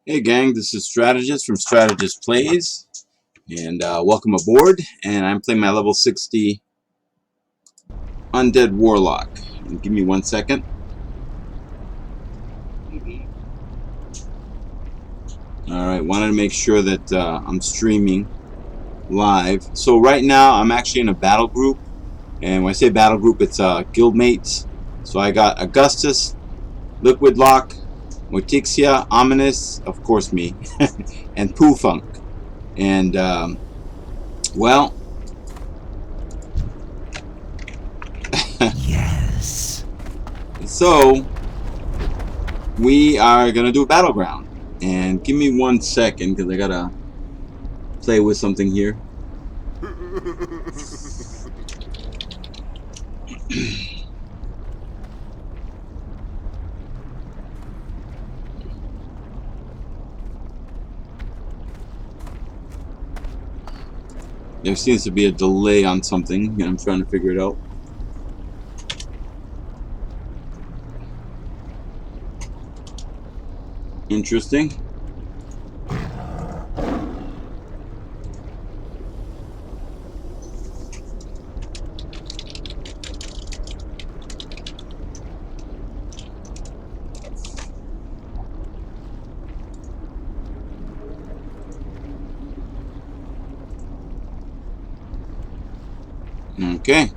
Hey gang, this is Strategyst from Strategyst Plays, and welcome aboard. And I'm playing my level 60 Undead Warlock. And give me 1 second. Alright, wanted to make sure that I'm streaming live. So right now I'm actually in a battle group, and when I say battle group, it's guildmates. So I got Augustus, Liquid Lock, Mortixia, Ominus, of course me, and Poofunk. And well, yes. So we are gonna do a battleground, and give me 1 second because I gotta play with something here. There seems to be a delay on something, and I'm trying to figure it out. Interesting. Okay.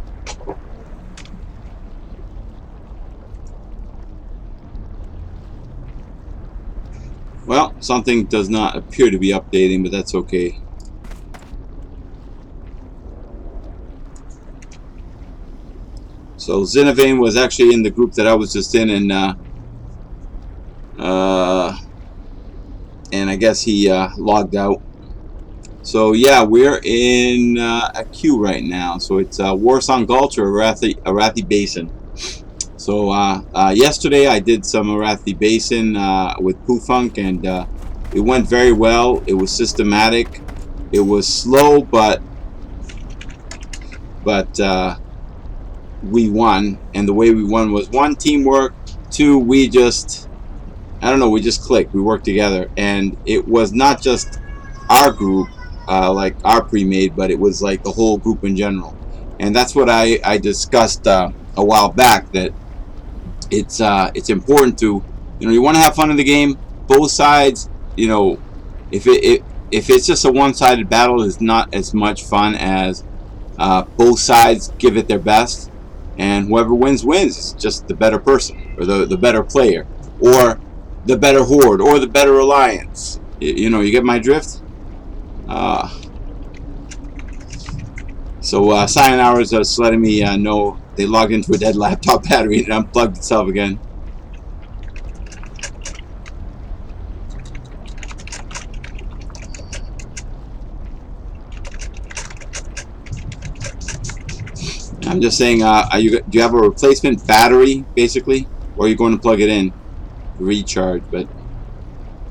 Well, something does not appear to be updating, but that's okay. So Zinnovane was actually in the group that I was just in, and I guess he logged out. So yeah, we're in a queue right now. So it's Warsong Gulch or Arathi Basin. So yesterday I did some Arathi Basin with Poofunk, and it went very well. It was systematic. It was slow, but we won. And the way we won was 1, teamwork, 2, we just clicked. We worked together, and it was not just our group, like our pre-made, but it was like the whole group in general. And that's what I discussed a while back, that it's important to, you want to have fun in the game. Both sides, if it's just a one-sided battle, is not as much fun as both sides give it their best, and whoever wins wins. It's just the better person, or the better player, or the better horde, or the better alliance. You get my drift. So Cyan Hours is letting me know they logged into a dead laptop battery and unplugged itself again. I'm just saying, do you have a replacement battery, basically, or are you going to plug it in to recharge? But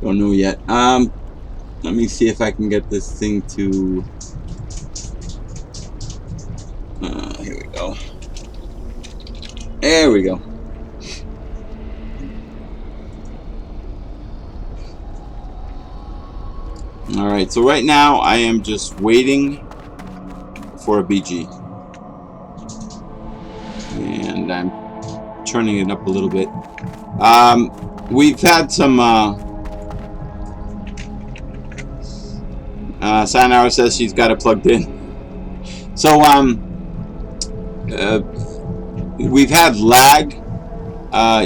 don't know yet. Let me see if I can get this thing to. Here we go. There we go. Alright, so right now I am just waiting for a BG. And I'm turning it up a little bit. We've had some Sanara says she's got it plugged in. So we've had lag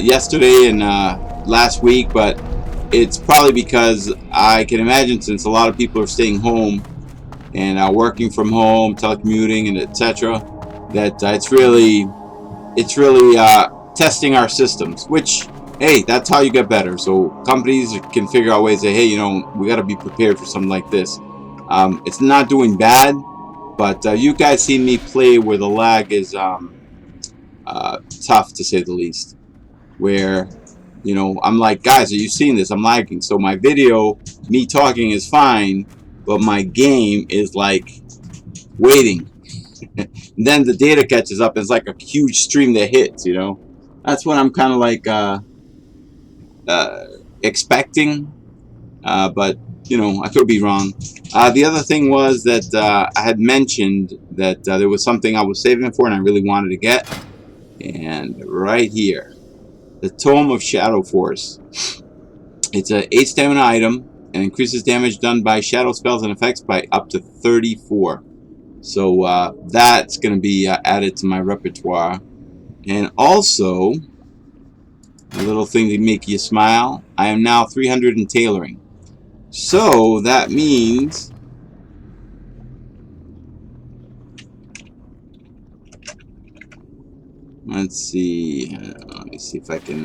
yesterday and last week, but it's probably because I can imagine, since a lot of people are staying home, and working from home, telecommuting, and etc. That it's really testing our systems. Which, hey, that's how you get better. So companies can figure out ways that, hey, we got to be prepared for something like this. It's not doing bad, but you guys seen me play where the lag is tough to say the least. Where I'm like, guys, are you seeing this? I'm lagging. So my video, me talking is fine, but my game is like waiting. And then the data catches up. It's like a huge stream that hits. That's what I'm kind of like expecting. But I could be wrong. The other thing was that I had mentioned that there was something I was saving for and I really wanted to get. And right here, the Tome of Shadow Force. It's a 8 stamina item and increases damage done by shadow spells and effects by up to 34. So that's going to be added to my repertoire. And also, a little thing to make you smile, I am now 300 in tailoring. So that means let's see. Let me see if I can.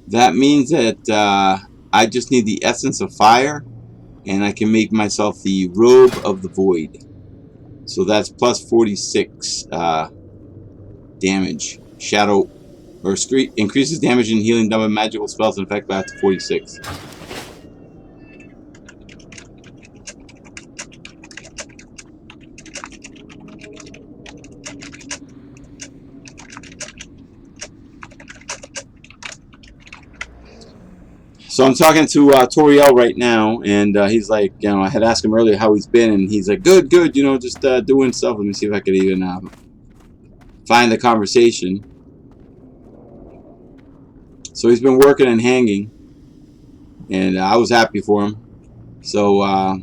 That means that I just need the Essence of Fire, and I can make myself the Robe of the Void. So that's plus 46 damage. Shadow or increases damage and healing done by magical spells and effect by up to 46. So I'm talking to Toriel right now, and he's like, I had asked him earlier how he's been, and he's like, good, just doing stuff. Let me see if I could even find the conversation. So he's been working and hanging, and I was happy for him. So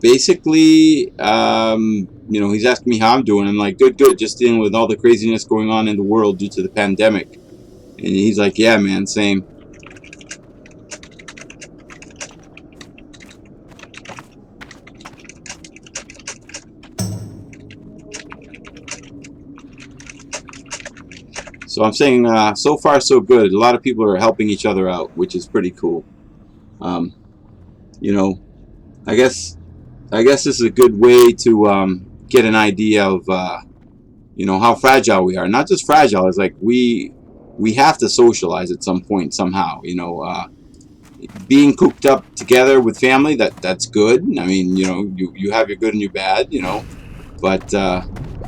basically, he's asking me how I'm doing. I'm like, good, just dealing with all the craziness going on in the world due to the pandemic. And he's like, yeah, man, same. So I'm saying, so far so good. A lot of people are helping each other out, which is pretty cool. I guess this is a good way to get an idea of how fragile we are. Not just fragile. It's like we have to socialize at some point somehow. Being cooped up together with family, that's good. I mean, you have your good and your bad. But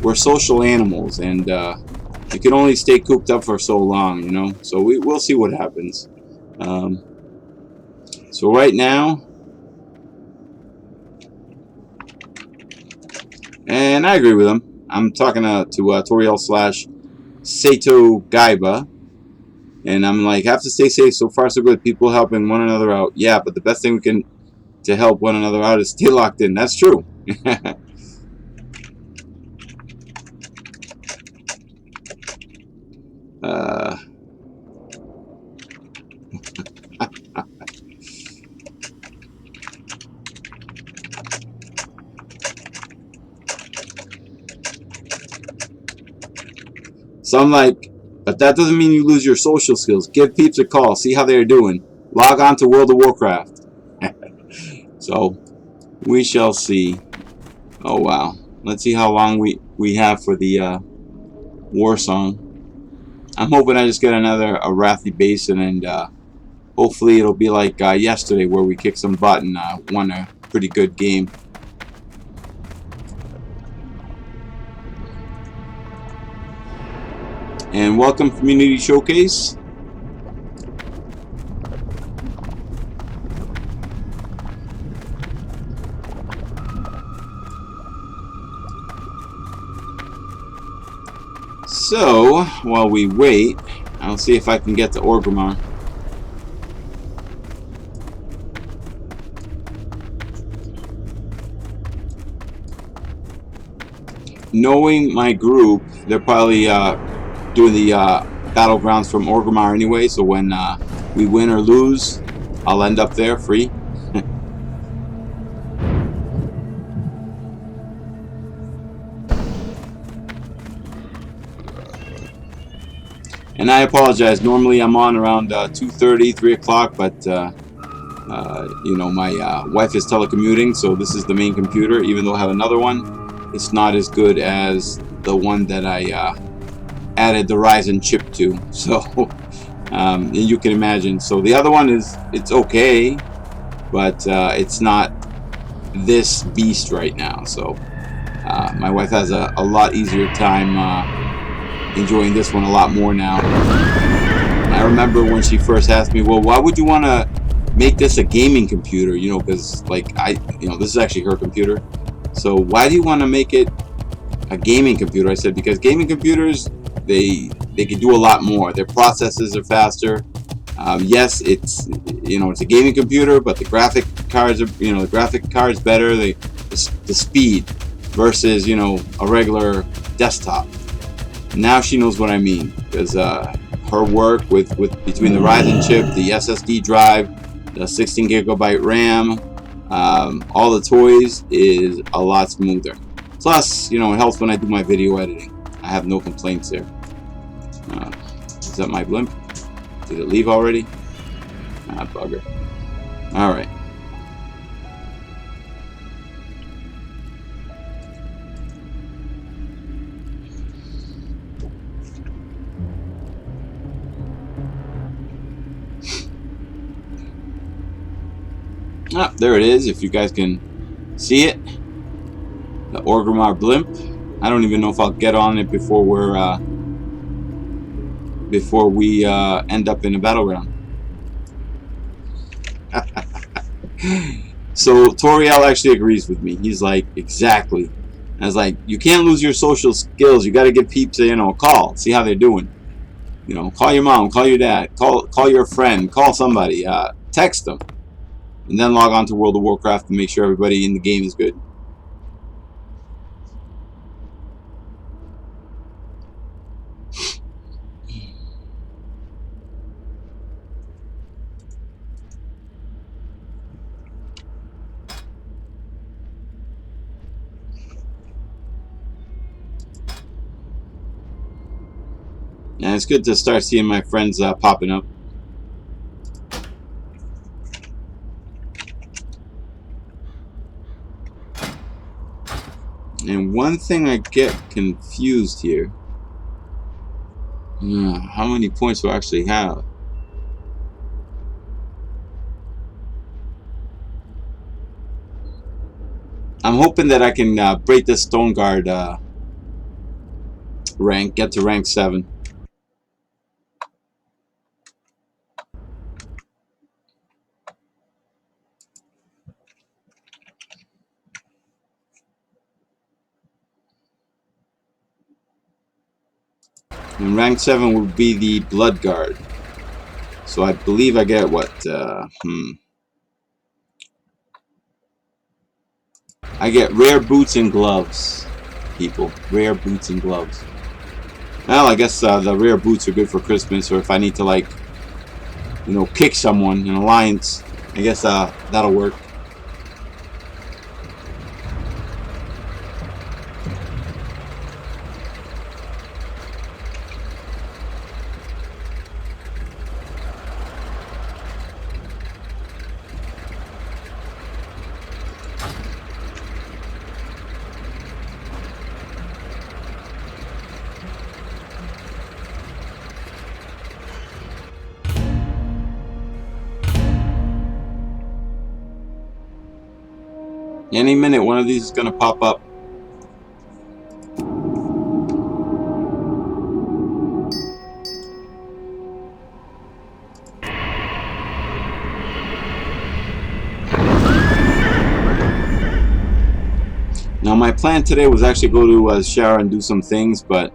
we're social animals, and you can only stay cooped up for so long, So we'll see what happens. So right now, and I agree with him. I'm talking to Toriel / Sato Gaiba, and I'm like, have to stay safe. So far, so good. People helping one another out. Yeah, but the best thing we can to help one another out is stay locked in. That's true. So I'm like, but that doesn't mean you lose your social skills. Give peeps a call. See how they're doing. Log on to World of Warcraft. So we shall see. Oh, wow. Let's see how long we have for the war song. I'm hoping I just get another Arathi Basin, and hopefully it'll be like yesterday where we kicked some butt and won a pretty good game. And welcome, Community Showcase. So, while we wait, I'll see if I can get to Orgrimmar. Knowing my group, they're probably doing the Battlegrounds from Orgrimmar anyway, so when we win or lose, I'll end up there free. And I apologize. Normally I'm on around 2:30, 3 o'clock, but you know, my wife is telecommuting, so this is the main computer. Even though I have another one, it's not as good as the one that I added the Ryzen chip to. So you can imagine. So the other one it's okay, but it's not this beast right now. So my wife has a lot easier time enjoying this one a lot more now. I remember when she first asked me, well, why would you want to make this a gaming computer? You know, because like this is actually her computer. So why do you want to make it a gaming computer? I said, because gaming computers, they can do a lot more. Their processors are faster. Yes, it's it's a gaming computer, but the graphic cards are the graphic card's better. The speed versus a regular desktop. Now she knows what I mean, because her work with between the Ryzen chip, the SSD drive, the 16 gigabyte RAM, all the toys is a lot smoother. Plus, it helps when I do my video editing. I have no complaints there. Is that my blimp? Did it leave already? Ah, bugger. Alright. Ah, there it is, if you guys can see it. The Orgrimmar blimp. I don't even know if I'll get on it before we end up in a battleground. So Toriel actually agrees with me. He's like, exactly. I was like, you can't lose your social skills. You got to give peeps a call, see how they're doing. Call your mom, call your dad, call your friend, call somebody, text them, and then log on to World of Warcraft to make sure everybody in the game is good. And it's good to start seeing my friends popping up. And one thing I get confused here. How many points do I actually have? I'm hoping that I can break this Stone Guard rank, get to rank 7. And rank 7 would be the Blood Guard. So I believe I get what? I get rare boots and gloves, people. Rare boots and gloves. Well, I guess the rare boots are good for Christmas, or if I need to, like, kick someone in Alliance, I guess that'll work. Any minute, one of these is going to pop up. Now, my plan today was actually go to Shara and do some things, but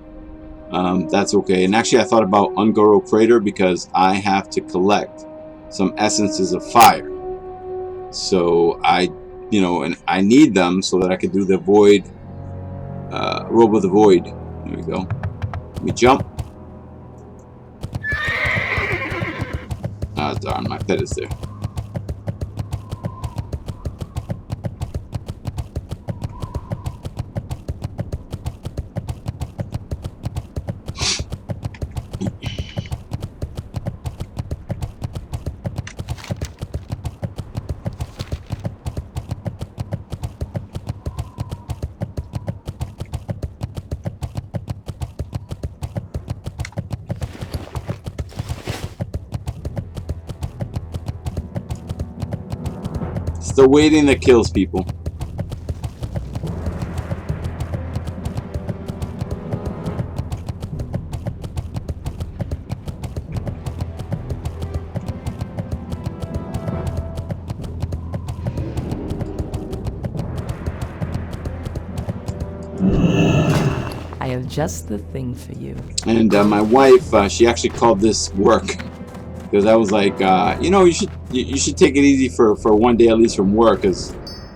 that's okay. And actually, I thought about Ungoro Crater because I have to collect some essences of fire. So and I need them so that I could do the Void, Robe of the Void. There we go. Let me jump. Ah, darn, my pet is there. Still waiting that kills people. I have just the thing for you. And my wife, she actually called this work. Because I was like, you know, you should take it easy for one day at least from work, because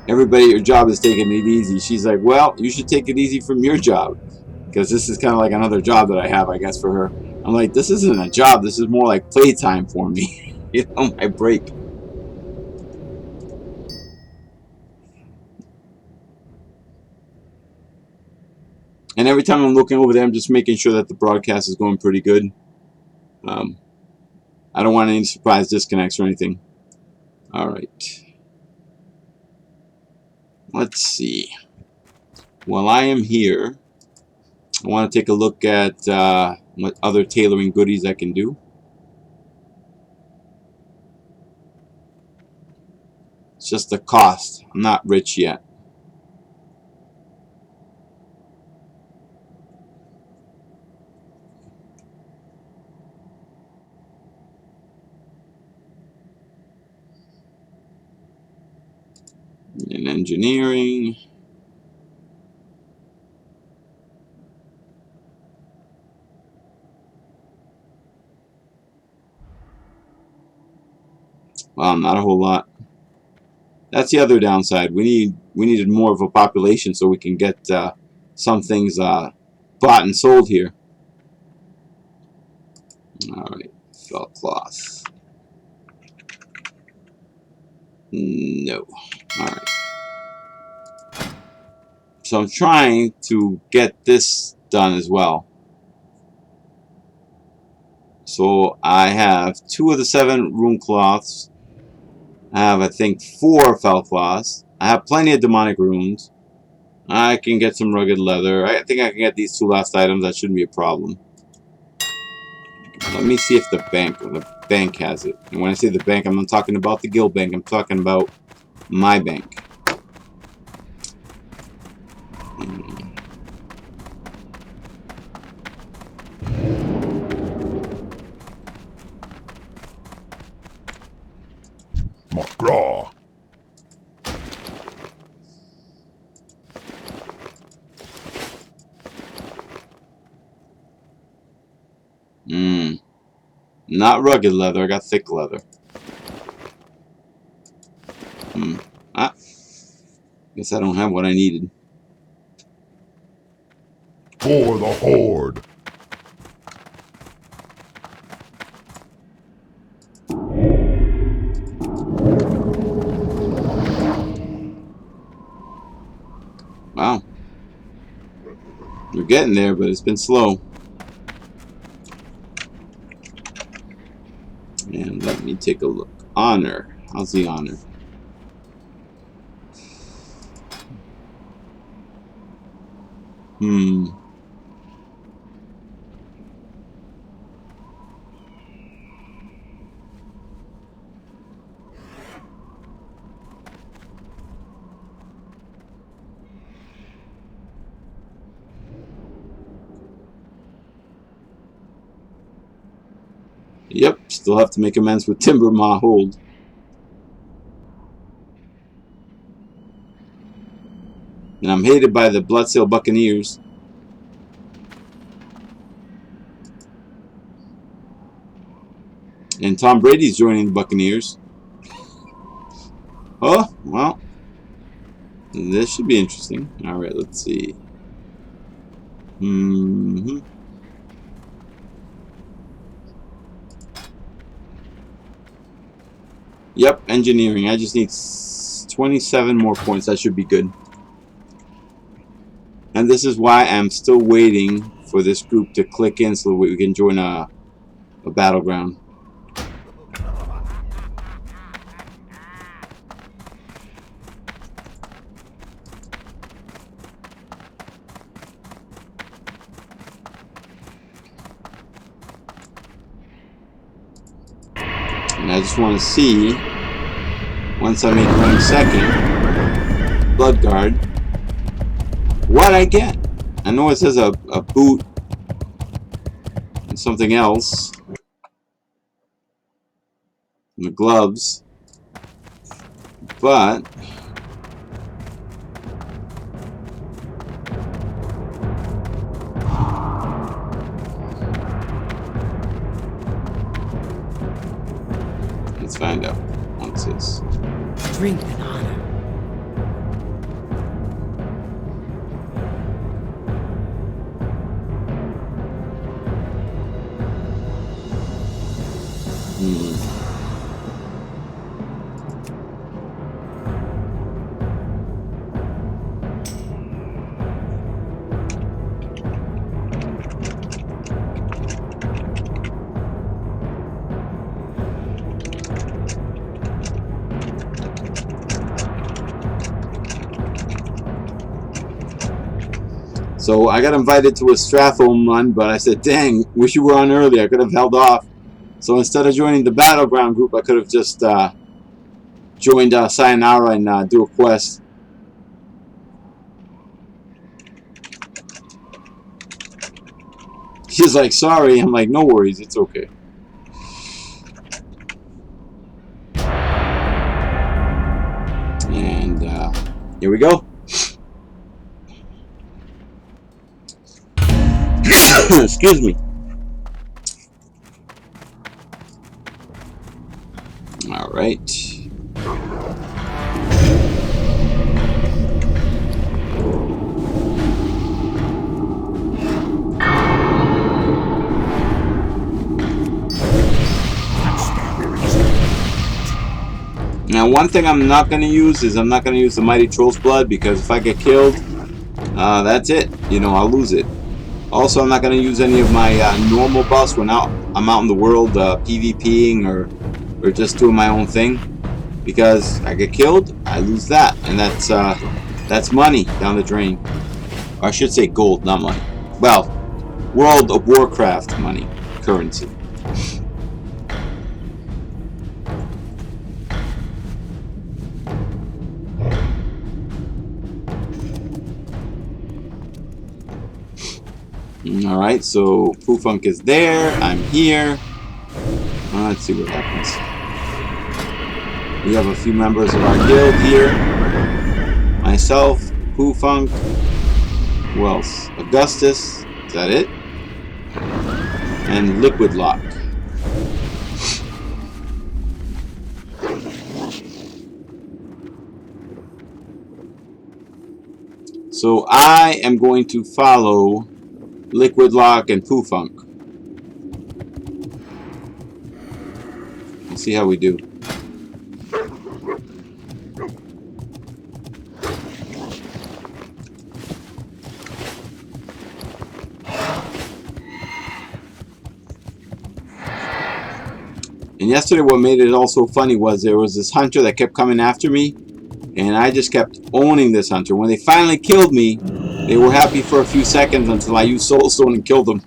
everybody at your job is taking it easy. She's like, well, you should take it easy from your job, because this is kind of like another job that I have, I guess, for her. I'm like, this isn't a job. This is more like playtime for me. You know, my break. And every time I'm looking over there, I'm just making sure that the broadcast is going pretty good. I don't want any surprise disconnects or anything. All right. Let's see. While I am here, I want to take a look at what other tailoring goodies I can do. It's just the cost. I'm not rich yet. In engineering. Well, not a whole lot. That's the other downside. We needed more of a population so we can get some things bought and sold here. All right, felt cloth. No. All right. So I'm trying to get this done as well. So I have 2 of the 7 room cloths. I have, I think, 4 felt cloths. I have plenty of demonic runes. I can get some rugged leather. I think I can get these 2 last items. That shouldn't be a problem. Let me see if the bank has it. And when I say the bank, I'm not talking about the guild bank. I'm talking about my bank. McGraw. Not rugged leather. I got thick leather. Guess I don't have what I needed. For the Horde. Wow. We're getting there, but it's been slow. And let me take a look. Honor. How's the honor? Yep, still have to make amends with Timber Ma Hold. And I'm hated by the Bloodsail Buccaneers. And Tom Brady's joining the Buccaneers. Oh, well. This should be interesting. Alright, let's see. Yep, engineering. I just need 27 more points. That should be good. And this is why I'm still waiting for this group to click in so that we can join a battleground. And I just want to see Once I make rank second, Blood Guard. What I get? I know it says a boot and something else. And the gloves. But let's find out. What's this? Strength and honor. So I got invited to a Strathholm run, but I said, dang, wish you were on early. I could have held off. So instead of joining the Battleground group, I could have just joined Sayonara and do a quest. She's like, sorry. I'm like, no worries. It's okay. And here we go. Excuse me. All right. Now, one thing I'm not going to use is I'm not going to use the Mighty Troll's Blood, because if I get killed, that's it. You know, I'll lose it. Also, I'm not going to use any of my normal buffs when I'm out in the world PvPing or just doing my own thing, because I get killed, I lose that, and that's money down the drain. Or I should say gold, not money. Well, World of Warcraft money, currency. Alright, so Poofunk is there, I'm here. Let's see what happens. We have a few members of our guild here. Myself, Poofunk, who else? Augustus, is that it? And Liquid Lock. So I am going to follow Liquid Lock and Poofunk. Let's see how we do. And yesterday what made it also funny was there was this hunter that kept coming after me, and I just kept owning this hunter. When they finally killed me, they were happy for a few seconds until I used Soul Stone and killed them.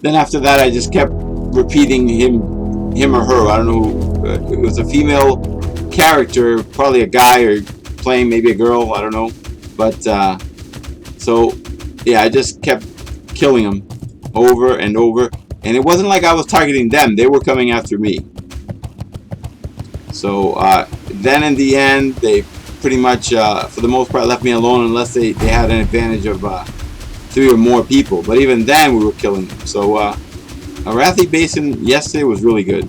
Then after that, I just kept repeating him or her. I don't know who. It was a female character, probably a guy, or playing maybe a girl. I don't know. But so yeah, I just kept killing them over and over, and it wasn't like I was targeting them. They were coming after me. So then in the end, they pretty much, for the most part, left me alone unless they had an advantage of 3 or more people. But even then, we were killing them. So Arathi Basin yesterday was really good.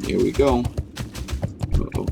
Here we go. Uh-oh.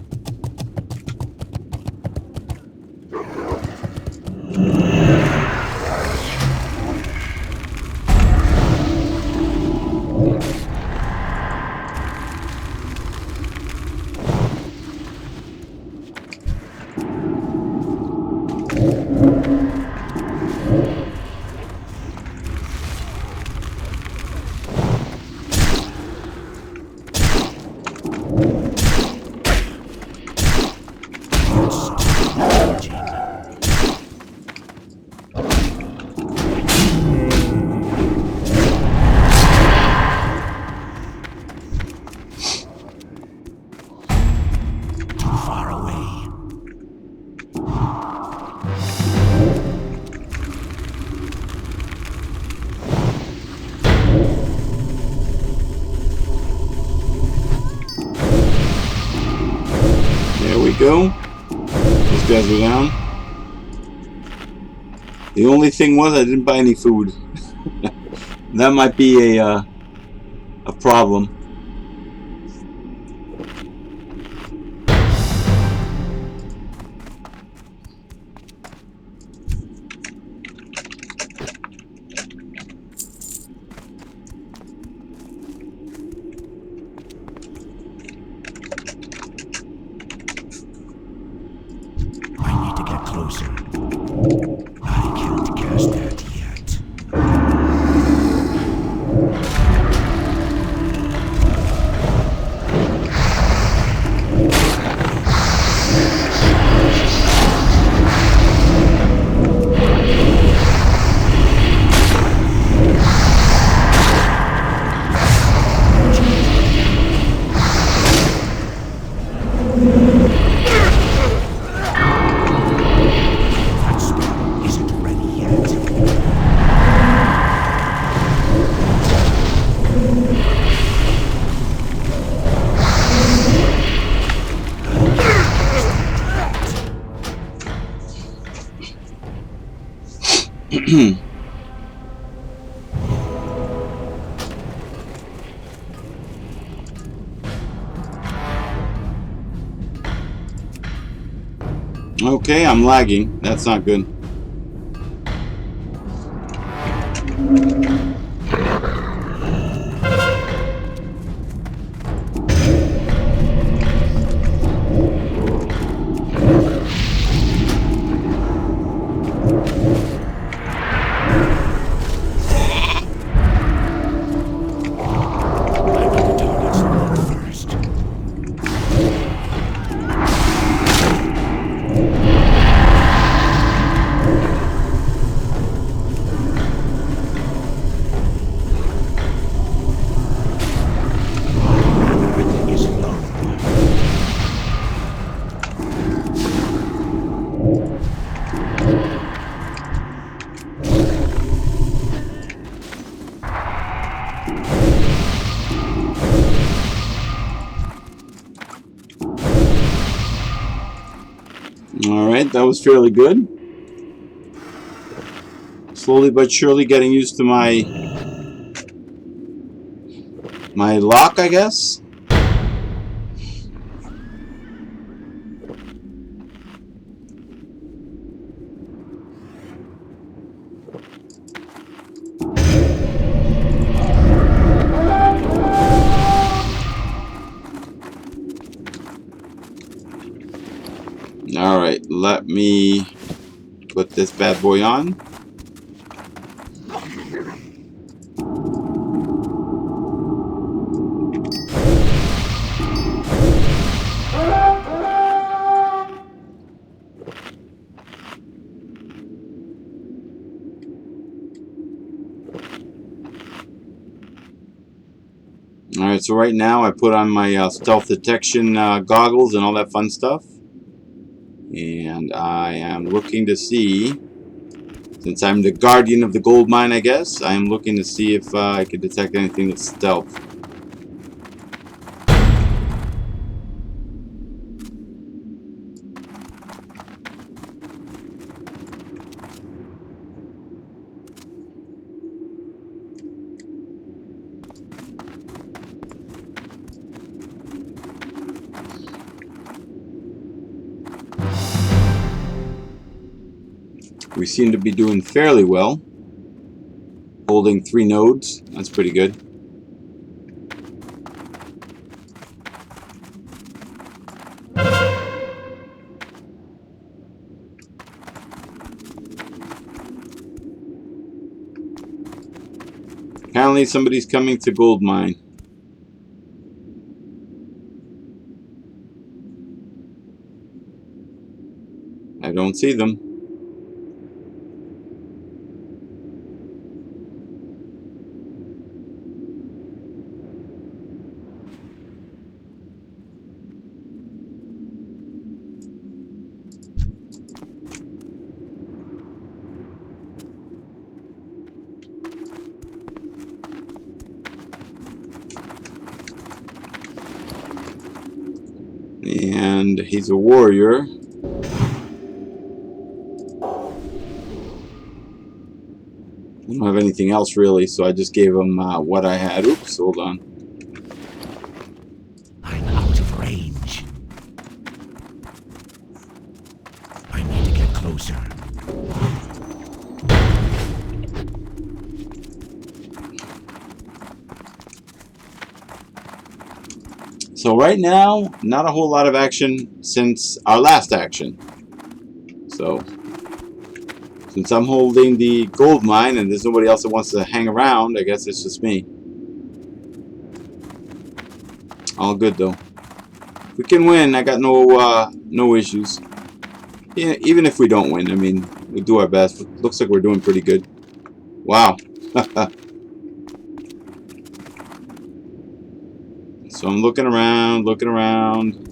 go. Those guys are down. The only thing was I didn't buy any food. That might be a problem. I need to get closer. I can't cast that yet. That spell isn't ready yet. Okay, I'm lagging. That's not good. I want the targets look first. Everything is low. Alright, that was fairly good. Slowly but surely getting used to my lock, I guess. Alright, let me put this bad boy on. Alright, so right now I put on my stealth detection goggles and all that fun stuff. And I am looking to see, since I'm the guardian of the gold mine, I guess, I am looking to see if I can detect anything that's stealth. We seem to be doing fairly well. Holding 3 nodes. That's pretty good. Apparently somebody's coming to gold mine. I don't see them. And he's a warrior. I don't have anything else really, so I just gave him what I had. Oops, hold on. I'm out of range. I need to get closer. So right now, not a whole lot of action since our last action. So, since I'm holding the gold mine and there's nobody else that wants to hang around, I guess it's just me. All good though. If we can win, I got no issues. Yeah, even if we don't win, I mean, we do our best. Looks like we're doing pretty good. Wow. So I'm looking around, looking around.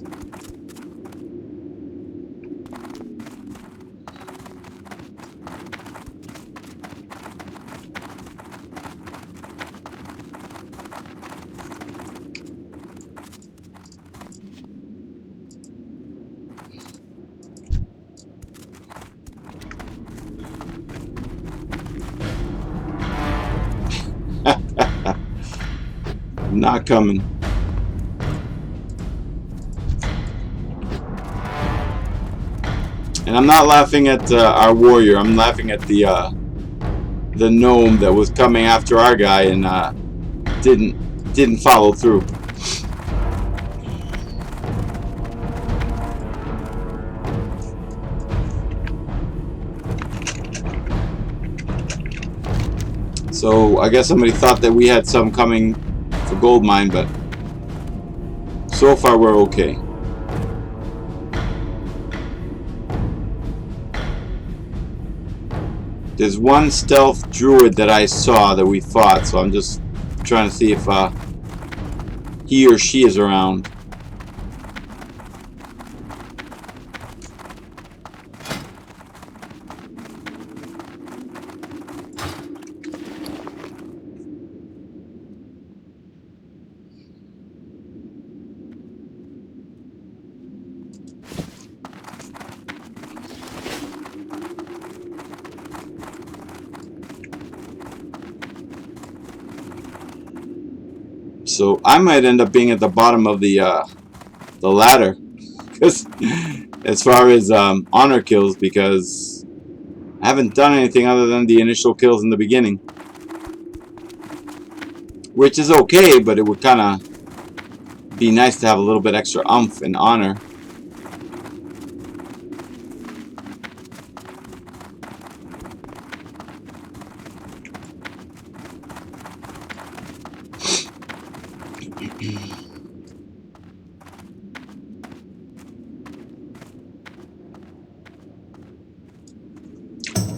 Not coming. And I'm not laughing at our warrior. I'm laughing at the gnome that was coming after our guy and didn't follow through. So I guess somebody thought that we had some coming for gold mine, but so far we're okay. There's one stealth druid that I saw that we fought, so I'm just trying to see if he or she is around. So I might end up being at the bottom of the ladder, because as far as honor kills, because I haven't done anything other than the initial kills in the beginning, which is okay, but it would kind of be nice to have a little bit extra oomph in honor.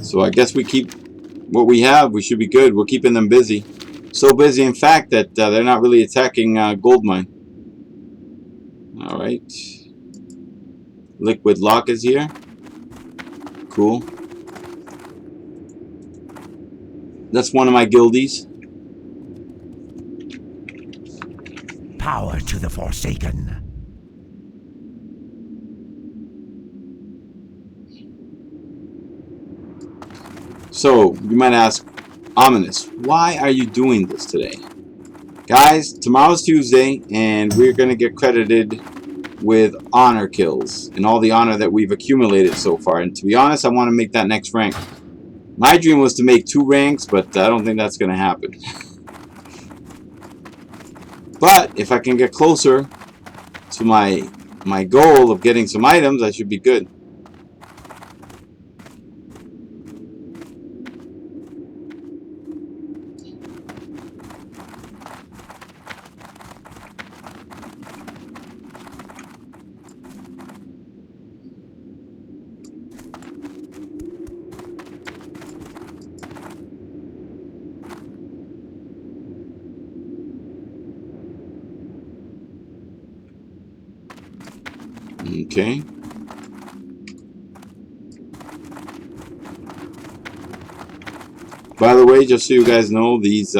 So I guess we keep what we have. We should be good. We're keeping them busy. So busy, in fact, that they're not really attacking gold mine. All right. Liquid lock is here. Cool. That's one of my guildies. Power to the Forsaken. So, you might ask, Ominus, why are you doing this today? Guys, tomorrow's Tuesday, and we're going to get credited with honor kills and all the honor that we've accumulated so far. And to be honest, I want to make that next rank. My dream was to make 2 ranks, but I don't think that's going to happen. But if I can get closer to my goal of getting some items, I should be good. Okay. By the way, just so you guys know, these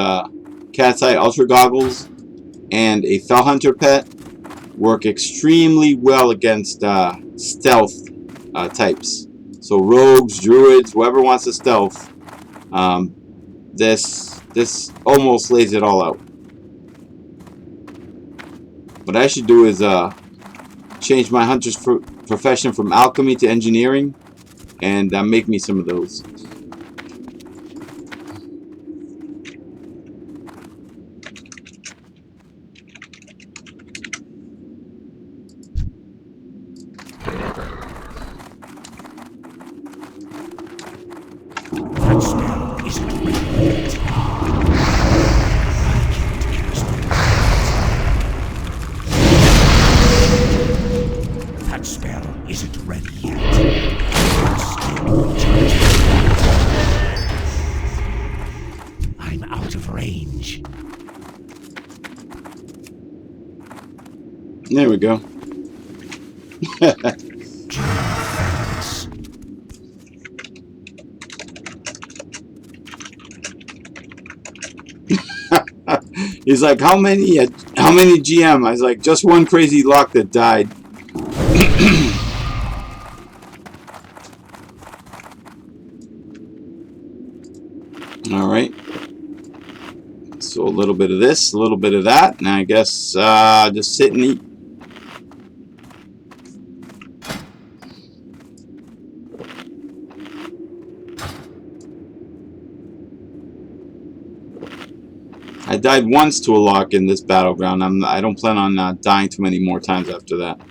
Cat's Eye Ultra Goggles and a Fell Hunter pet work extremely well against stealth types. So rogues, druids, whoever wants to stealth, this almost lays it all out. What I should do is change my hunter's profession from alchemy to engineering, and make me some of those. That spell isn't ready yet. I can't cast it. That spell isn't ready yet. I'm out of range. There we go. He's like, how many GM? I was like, just one crazy lock that died. Alright. So a little bit of this, a little bit of that, and I guess just sit and eat. I died once to a lock in this battleground. I don't plan on dying too many more times after that.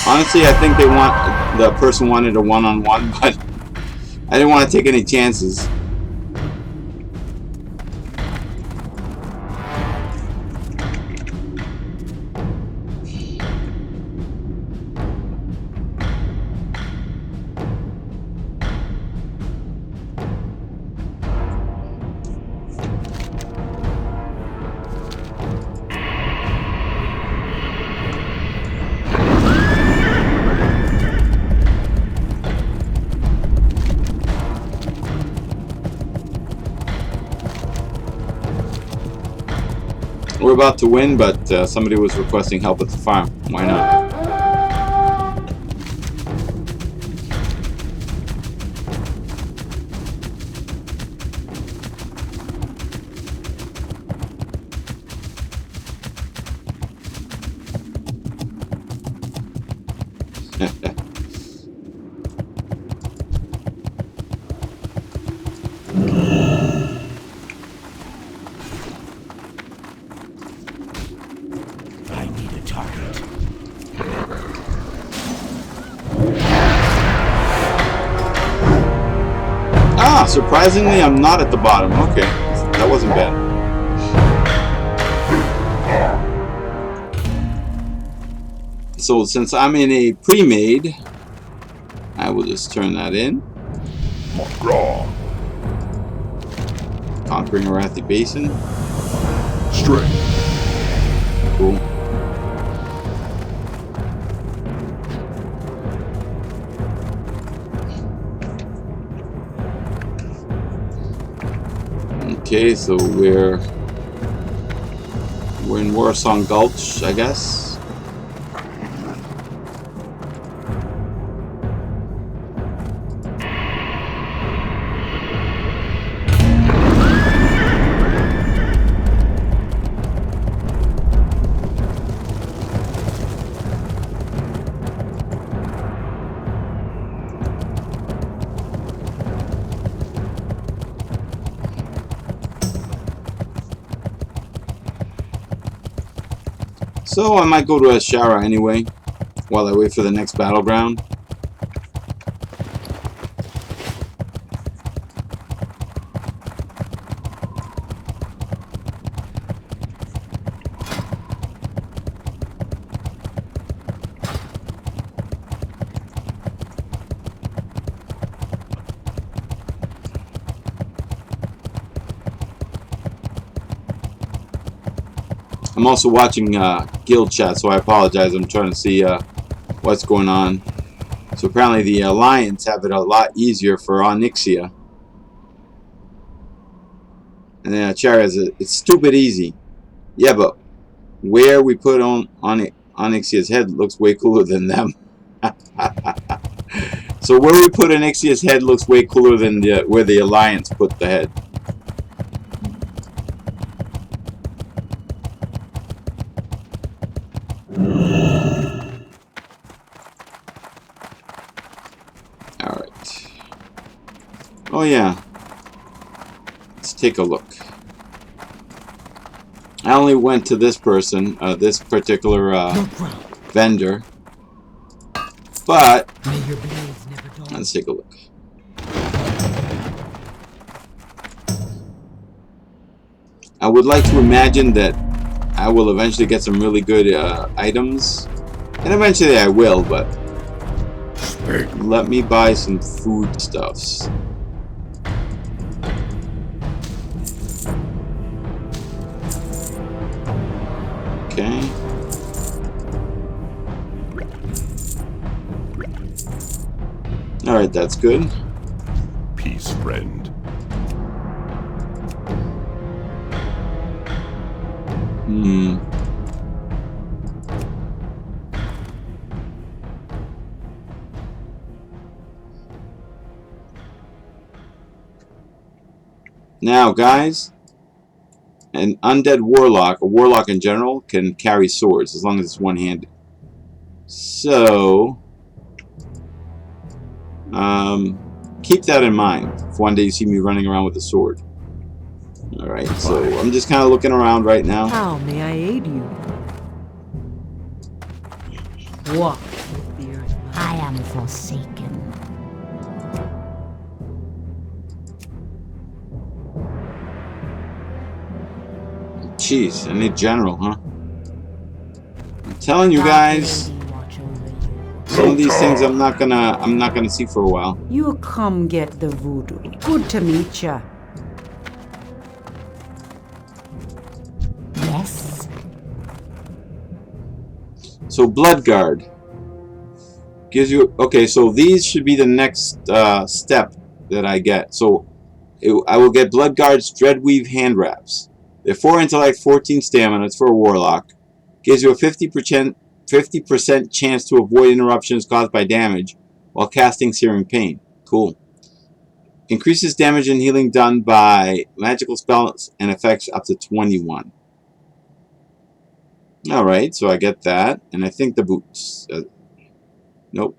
Honestly, I think the person wanted a one-on-one, but I didn't want to take any chances. We're about to win, but somebody was requesting help at the farm. Why not? Surprisingly, I'm not at the bottom. Okay, that wasn't bad. So since I'm in a pre-made, I will just turn that in. Conquering Arathi Basin. Strength. Cool. Okay, so we're in Warsong Gulch, I guess. So I might go to Ashara anyway, while I wait for the next battleground. I'm also watching guild chat, so I apologize. I'm trying to see what's going on. So apparently the Alliance have it a lot easier for Onyxia. And then Achara is it's stupid easy. Yeah, but where we put on Onyxia's head looks way cooler than them. So where we put Onyxia's head looks way cooler than where the Alliance put the head. Alright. Oh yeah. Let's take a look. I only went to this person, this particular vendor. But let's take a look. I would like to imagine that I will eventually get some really good items. And eventually I will, but let me buy some foodstuffs. Okay. Alright, that's good. Peace, friend. Now, guys, an undead warlock, a warlock in general, can carry swords as long as it's one-handed. So, keep that in mind if one day you see me running around with a sword. Alright, so I'm just kind of looking around right now. How may I aid you? Walk with the earth. I am forsaken. Jeez, I need general, huh? I'm telling you guys, some of these things I'm not gonna see for a while. You come get the voodoo. Good to meet ya. Yes. So Bloodguard gives you, okay, so these should be the next step that I get. So I will get Bloodguard's Dreadweave hand wraps. They're 4 intellect, 14 stamina. It's for a warlock. Gives you a 50% chance to avoid interruptions caused by damage while casting Searing Pain. Cool. Increases damage and healing done by magical spells and effects up to 21. Alright, so I get that. And I think the boots. Nope.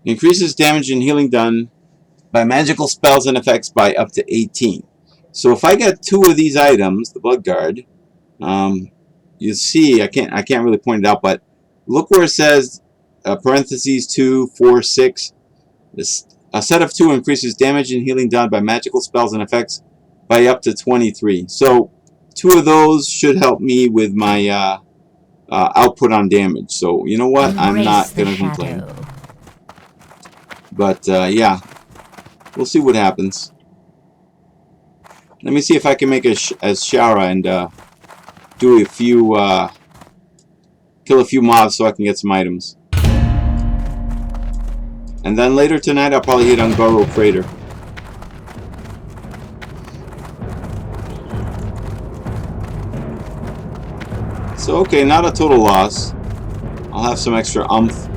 Increases damage and healing done by magical spells and effects by up to 18. So if I get 2 of these items, the Bloodguard, you see, I can't really point it out, but look where it says parentheses 2, 4, 6. A set of 2 increases damage and healing done by magical spells and effects by up to 23. So 2 of those should help me with my output on damage. So you know what? I'm not going to complain. But yeah, we'll see what happens. Let me see if I can make as Shara and do a few, kill a few mobs so I can get some items. And then later tonight I'll probably hit Ungoro Crater. So okay, not a total loss. I'll have some extra umph.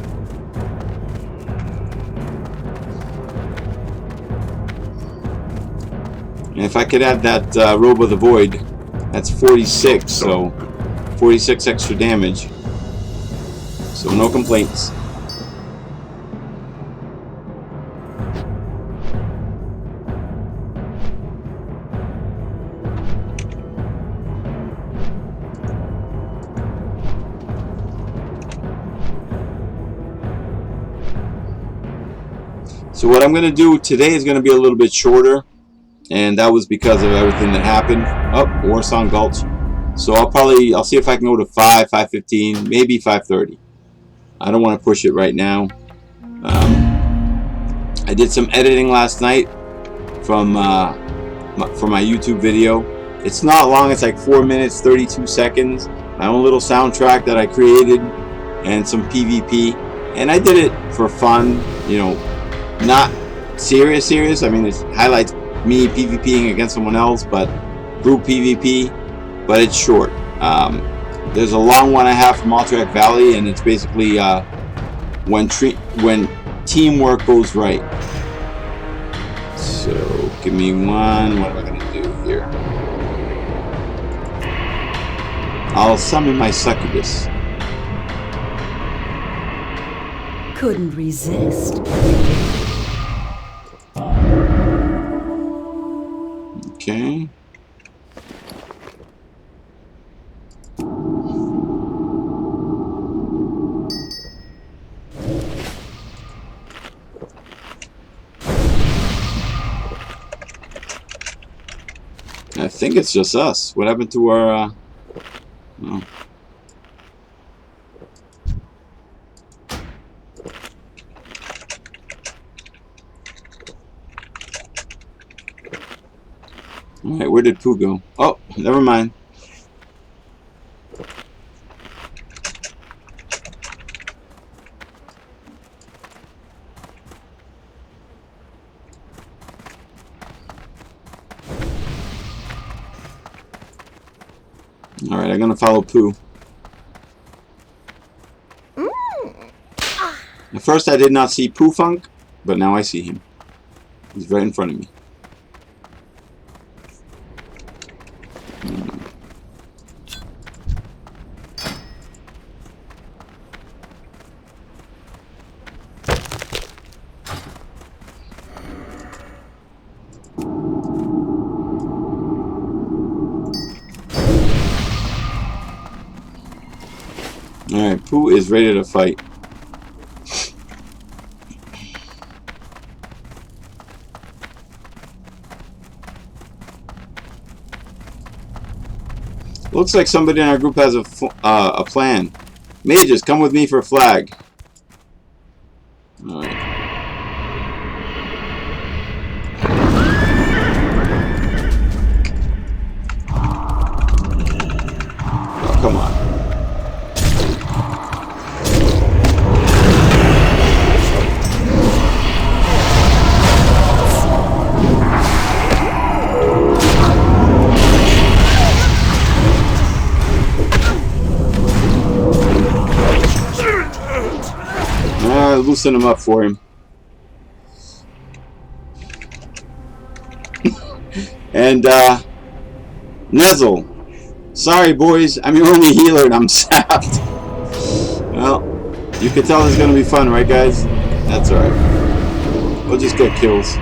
And if I could add that Robe of the Void, that's 46, so 46 extra damage. So no complaints. So what I'm going to do today is going to be a little bit shorter. And that was because of everything that happened. Oh, Warsong Gulch. So I'll see if I can go to 5, 5:15, maybe 5:30. I don't want to push it right now. I did some editing last night from for my YouTube video. It's not long. It's like 4 minutes, 32 seconds. My own little soundtrack that I created and some PvP. And I did it for fun, you know, not serious. I mean, it highlights me PvPing against someone else, but group PvP, but it's short. There's a long one I have from Alterac Valley, and it's basically when teamwork goes right. So give me one. What am I gonna do here? I'll summon my succubus. Couldn't resist. Okay. I think it's just us. What happened to our... Oh. Alright, where did Pooh go? Oh, never mind. Alright, I'm gonna follow Pooh. At first I did not see Pooh Funk, but now I see him. He's right in front of me. Alright, Pooh is ready to fight. Looks like somebody in our group has a plan. Mages, come with me for a flag. Alright. Oh, come on. Loosen him up for him. And Nezzle, sorry boys, I'm your only healer and I'm sapped. Well, you can tell this is gonna be fun, right guys? That's alright. We'll just get kills.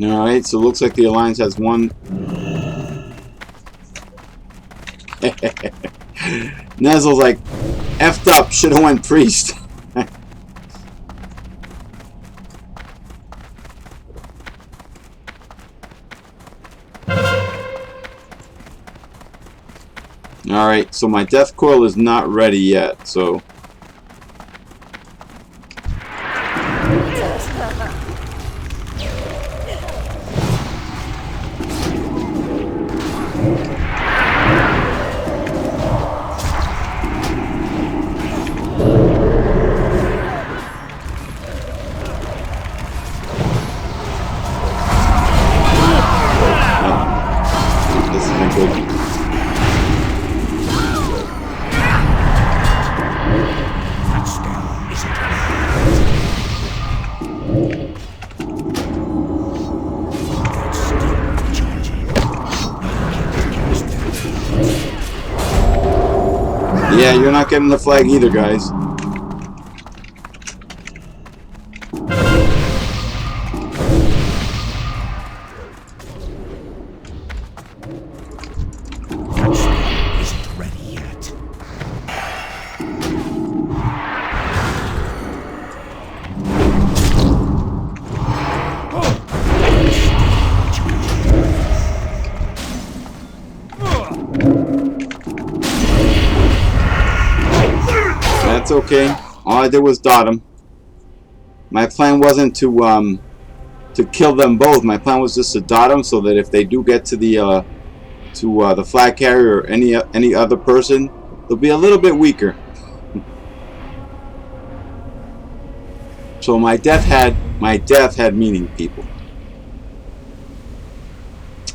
Alright, so it looks like the Alliance has one. Nezzle's like, effed up, should've went priest. Alright, so my death coil is not ready yet, so... This isn't good. Yeah, you're not getting the flag either, guys. Isn't ready yet. That's okay. All I did was dot them. My plan wasn't to kill them both. My plan was just to dot them so that if they do get to the flag carrier or any other person, they'll be a little bit weaker. So my death had meaning, people.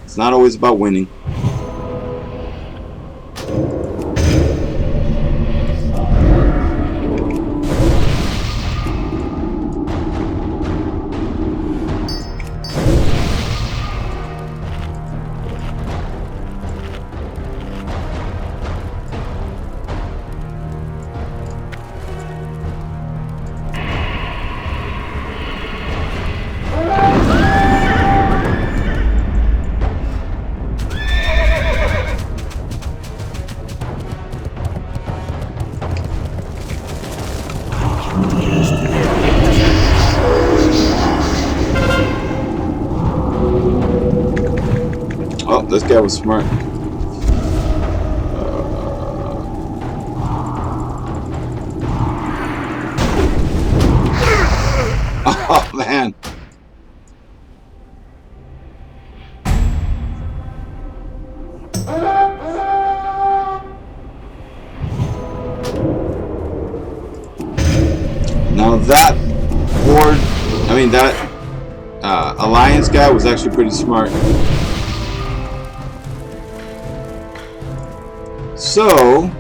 It's not always about winning. Oh, this guy was smart. Oh, man. Now that horde, that alliance guy was actually pretty smart. So,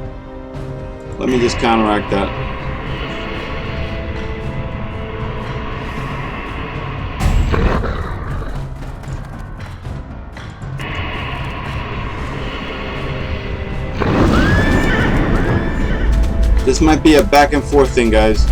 let me just counteract that. This might be a back and forth thing, guys.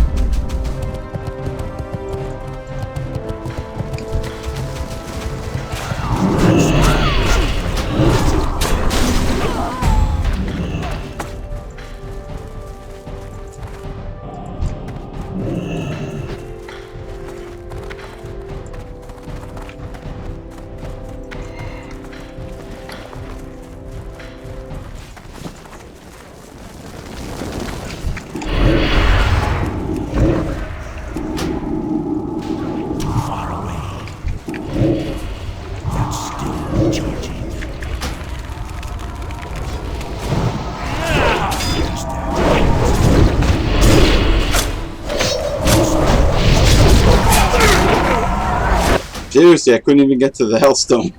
Seriously, I couldn't even get to the Hellstone.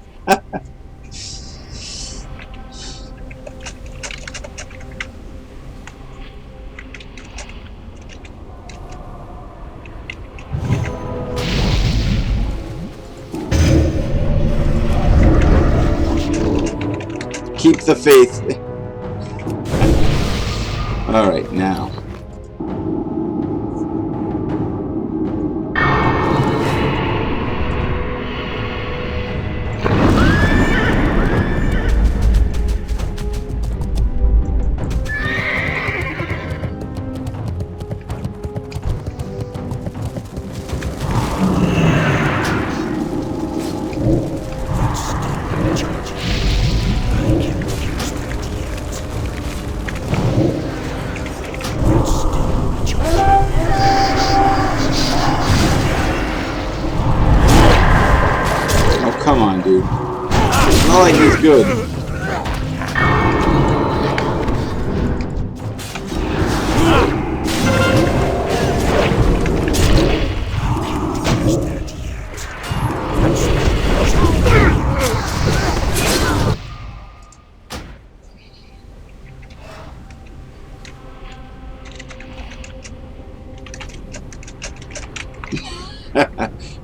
Keep the faith. All right, now. Come on, dude. It's not like he's good.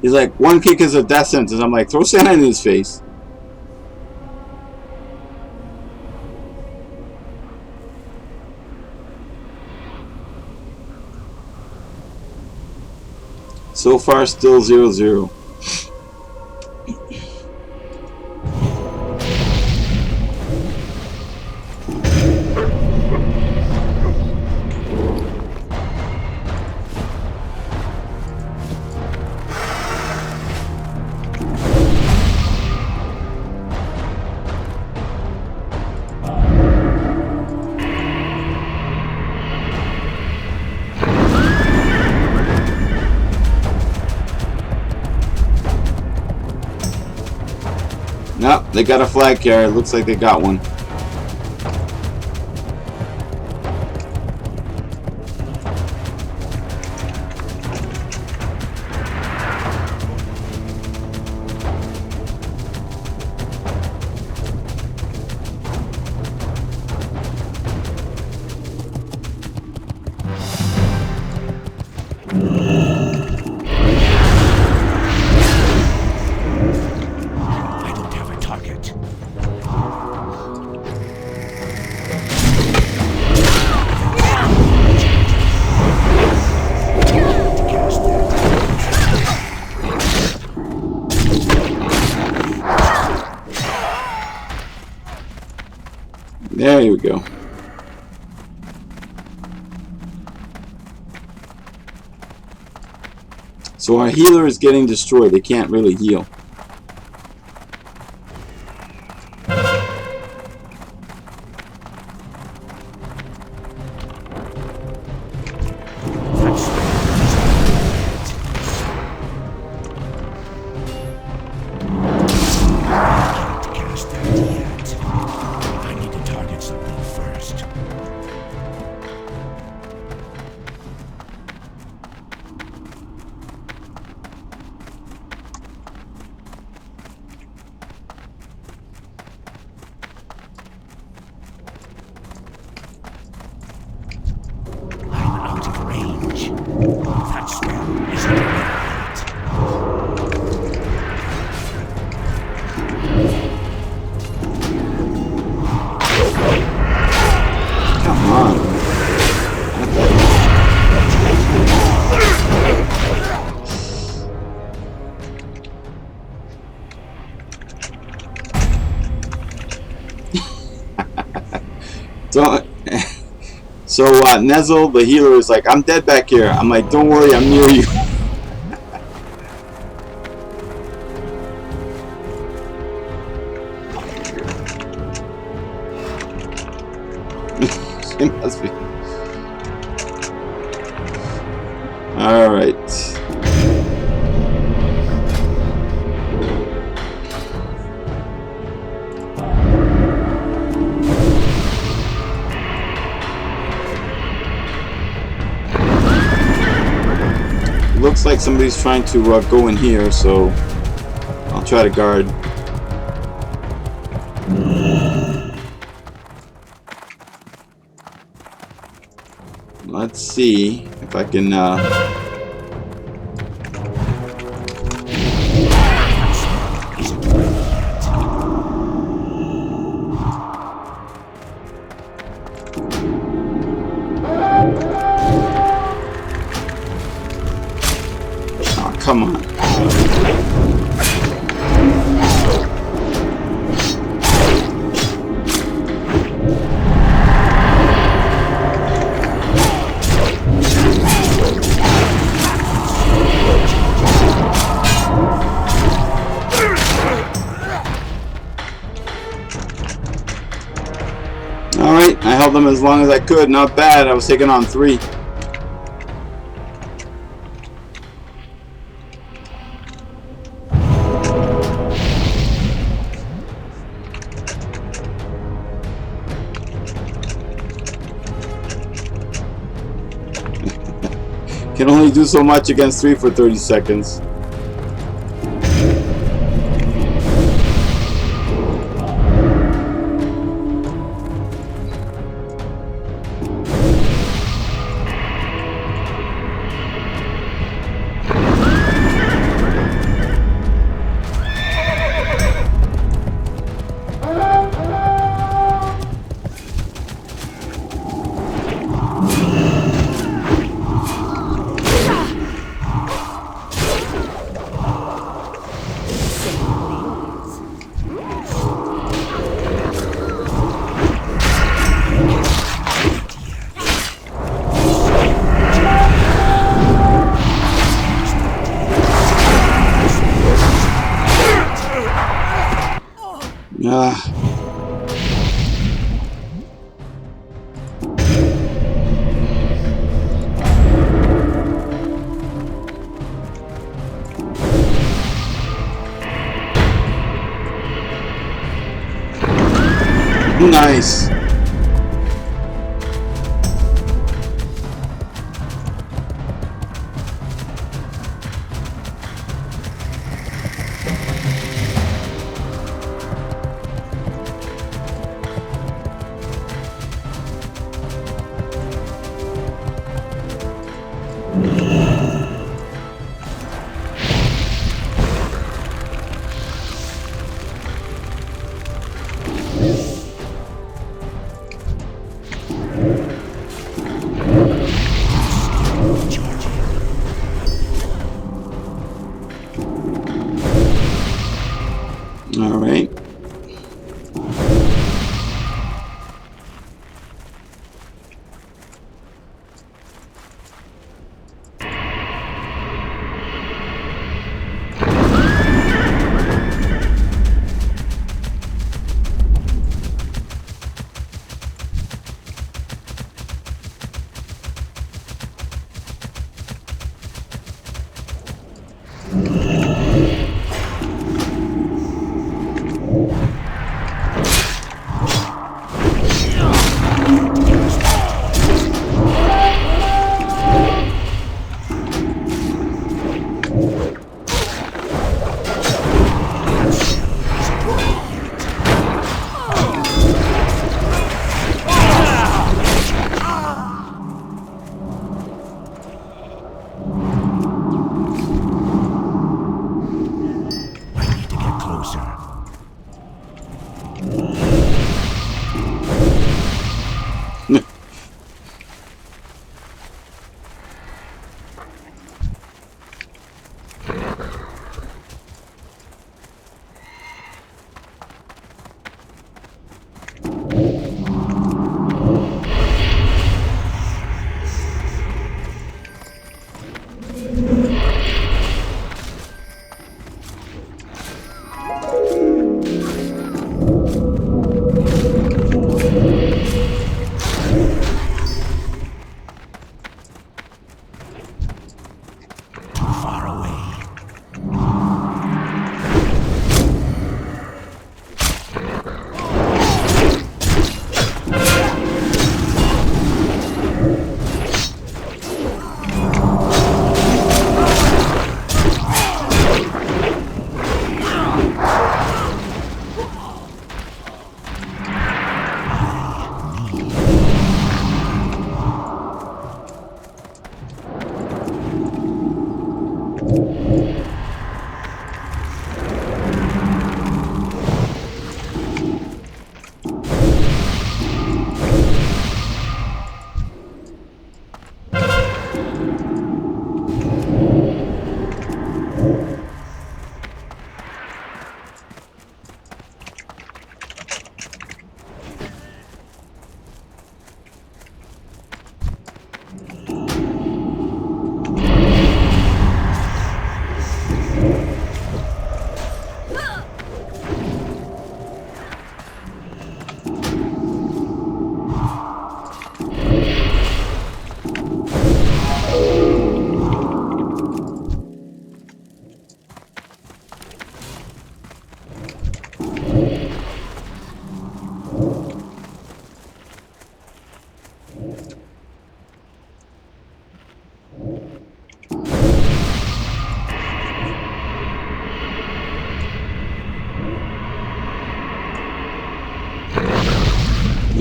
He's like, one kick is a death sentence. I'm like, throw sand in his face. So far, still 0-0. Nope, they got a flag carrier. Looks like they got one. There you go. So our healer is getting destroyed. They can't really heal. So Nezel, the healer, is like, I'm dead back here. I'm like, don't worry, I'm near you. She must be. All right. Looks like somebody's trying to go in here, so I'll try to guard. Let's see if I can oh, come on. Alright, I held them as long as I could. Not bad. I was taking on 3. Can only do so much against 3 for 30 seconds. Nice. All right.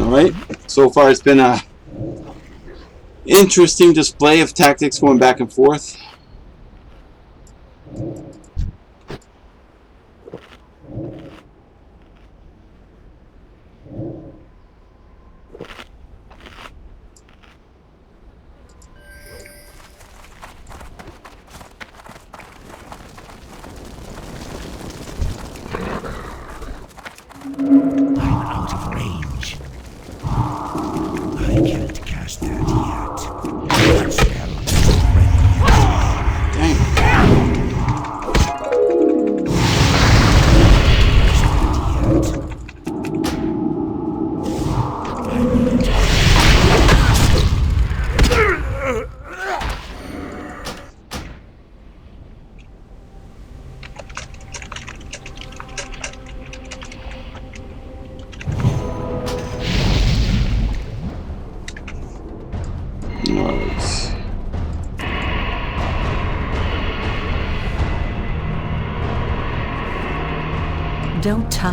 Alright, so far it's been a interesting display of tactics going back and forth.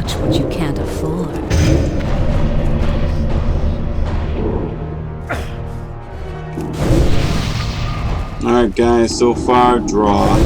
touch what you can't afford. Alright guys, so far, draw.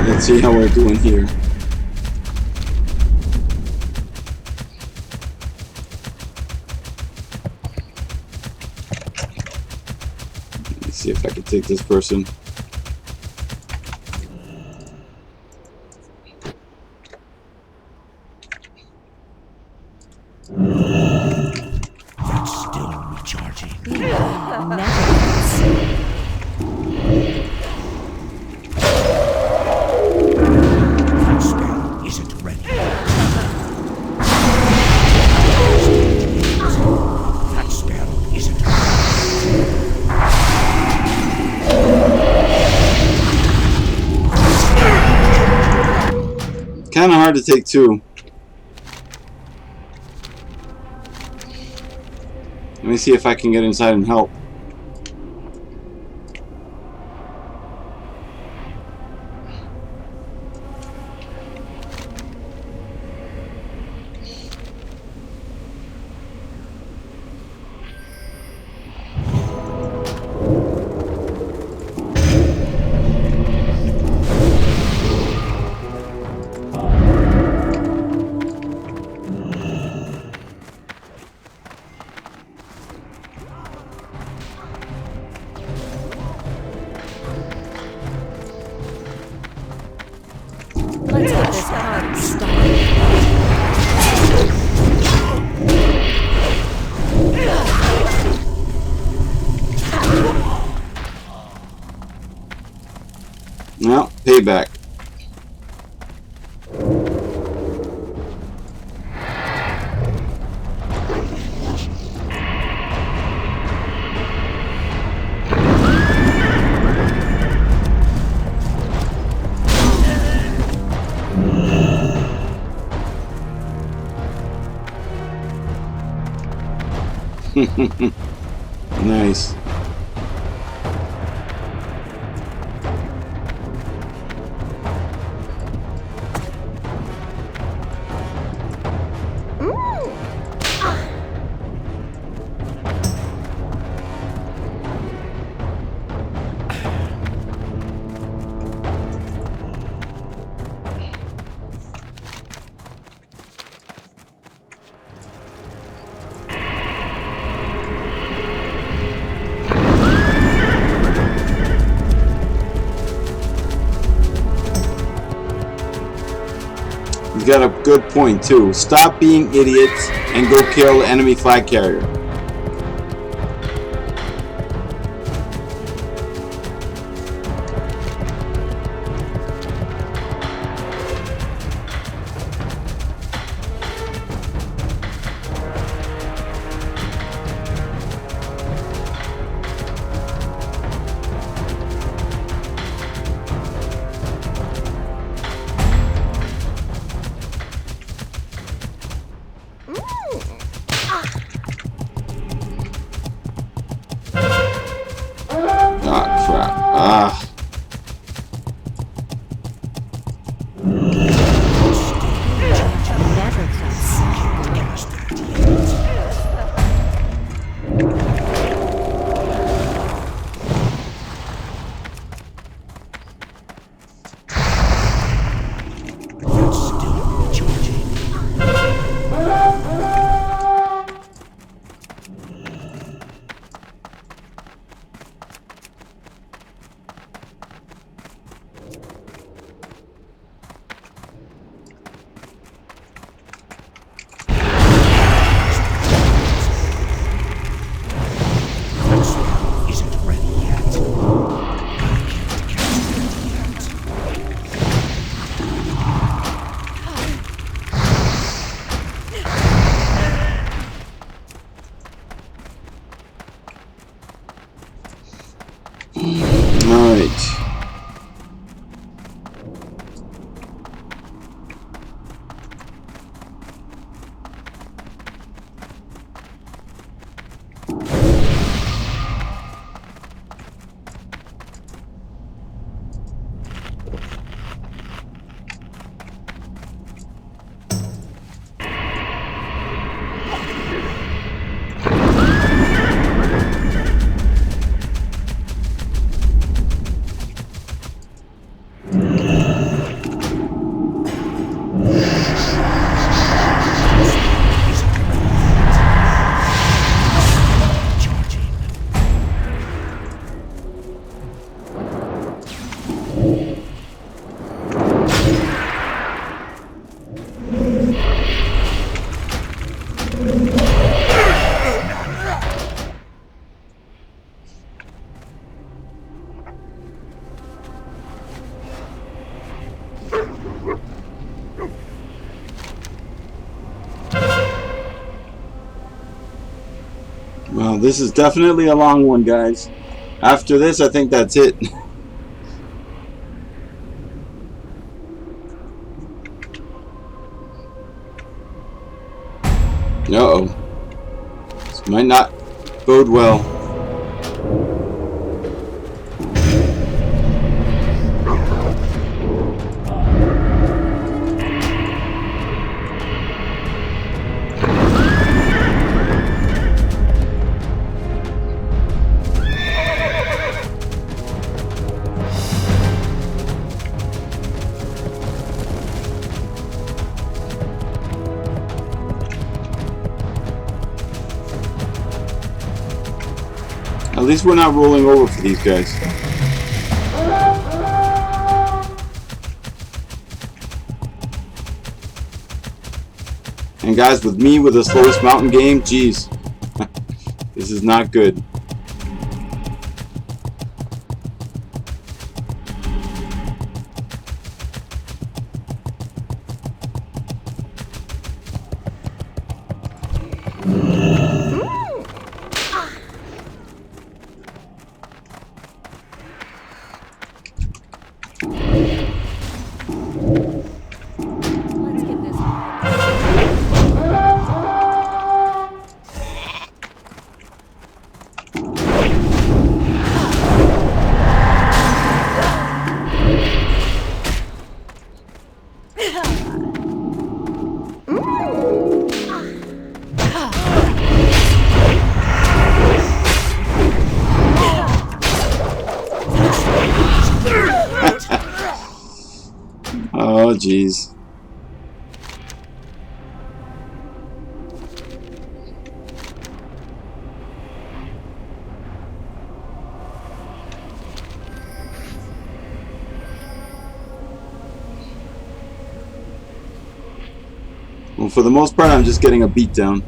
Let's see how we're doing here. Let's see if I can take this person. That's still recharging. That spell isn't ready. That spell isn't Kind of hard to take two. Let me see if I can get inside and help. Let's get this party started. Well, payback. Nice. He's got a good point too. Stop being idiots and go kill the enemy flag carrier. Ah, crap. Ah. Never Well, this is definitely a long one, guys. After this, I think that's it. Uh-oh. This might not bode well. At least we're not rolling over for these guys. And guys, with me with the slowest mountain game, geez, this is not good. Let's get this. Oh, geez. Well, for the most part, I'm just getting a beat down.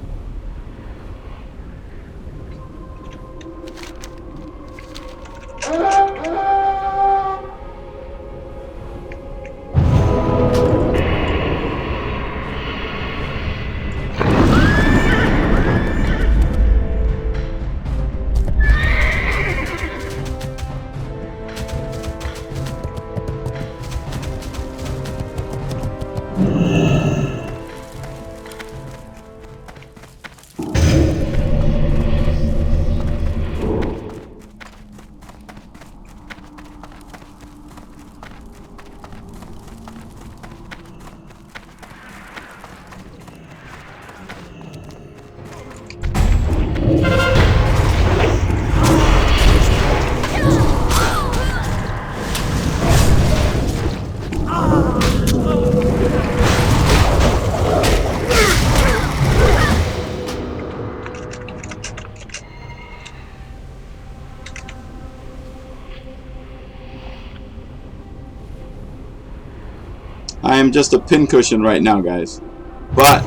I am just a pincushion right now, guys. But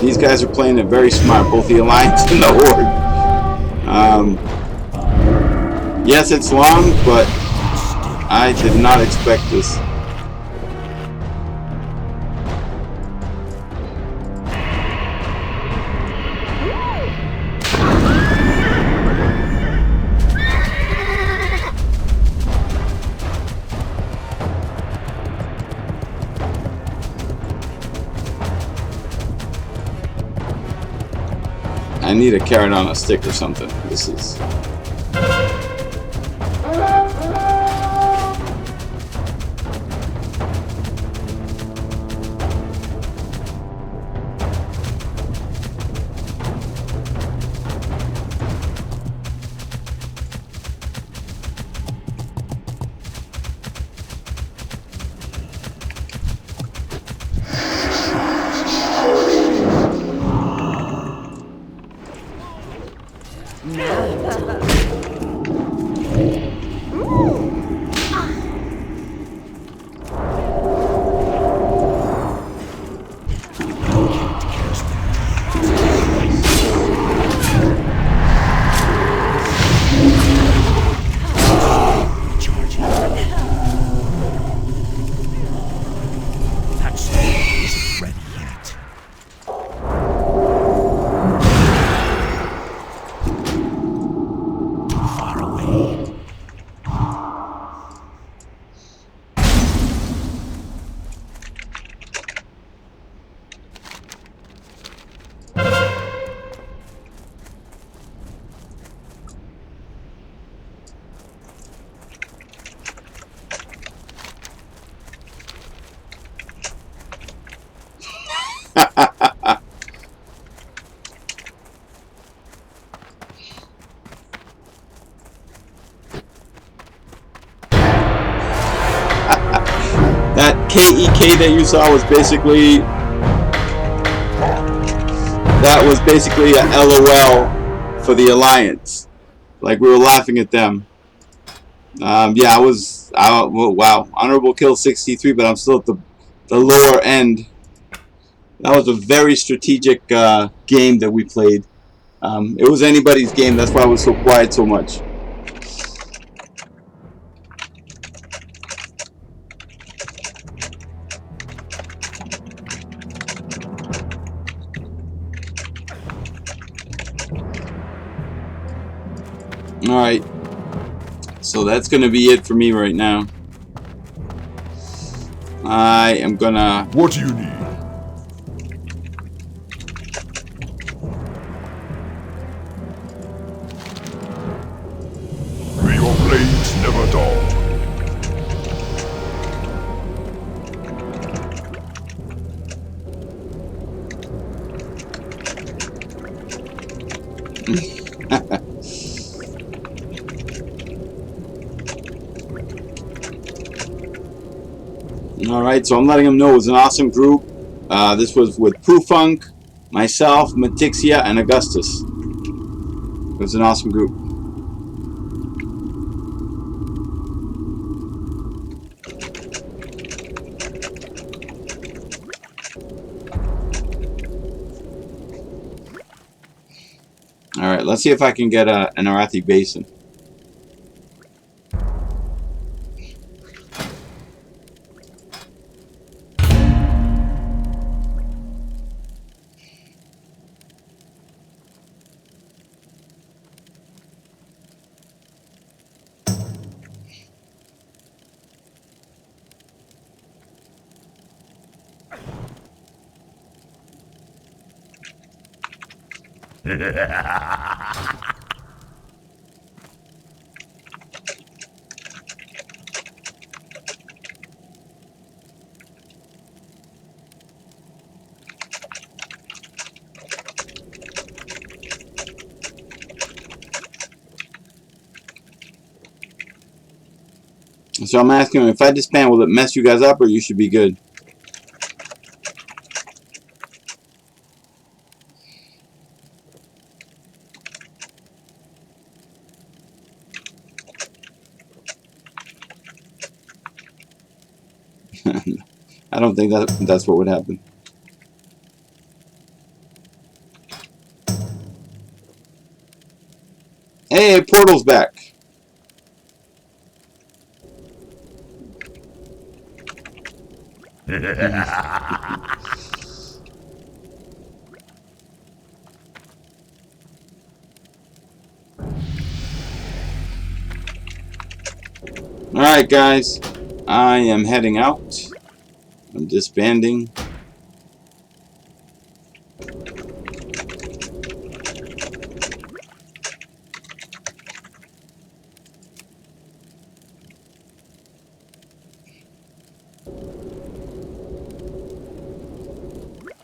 these guys are playing it very smart, both the Alliance and the Horde. Yes, it's long, but I did not expect this. I need a carrot on a stick or something. This is... KEK that you saw was basically a LOL for the Alliance. Like we were laughing at them. Yeah, well, wow, honorable kill 63, but I'm still at the lower end. That was a very strategic game that we played. It was anybody's game. That's why I was so quiet so much. Alright, so that's going to be it for me right now. I am gonna... What do you need? May your blades never dull. Alright, so I'm letting them know it was an awesome group. This was with Poohfunk, myself, Matixia, and Augustus. It was an awesome group. Alright, let's see if I can get an Arathi Basin. So I'm asking him, if I disband, will it mess you guys up, or you should be good? I don't think that's what would happen. Hey, Portal's back. Alright guys, I am heading out. I'm disbanding.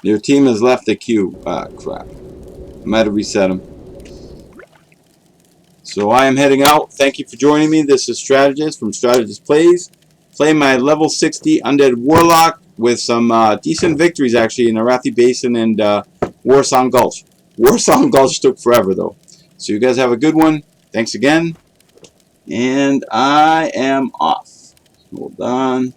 Your team has left the queue. Ah, crap. I might have reset them. So I am heading out. Thank you for joining me. This is Strategyst from Strategyst Plays. Playing my level 60 Undead Warlock with some decent victories actually in Arathi Basin and Warsong Gulch. Warsong Gulch took forever though. So you guys have a good one. Thanks again. And I am off. Hold on.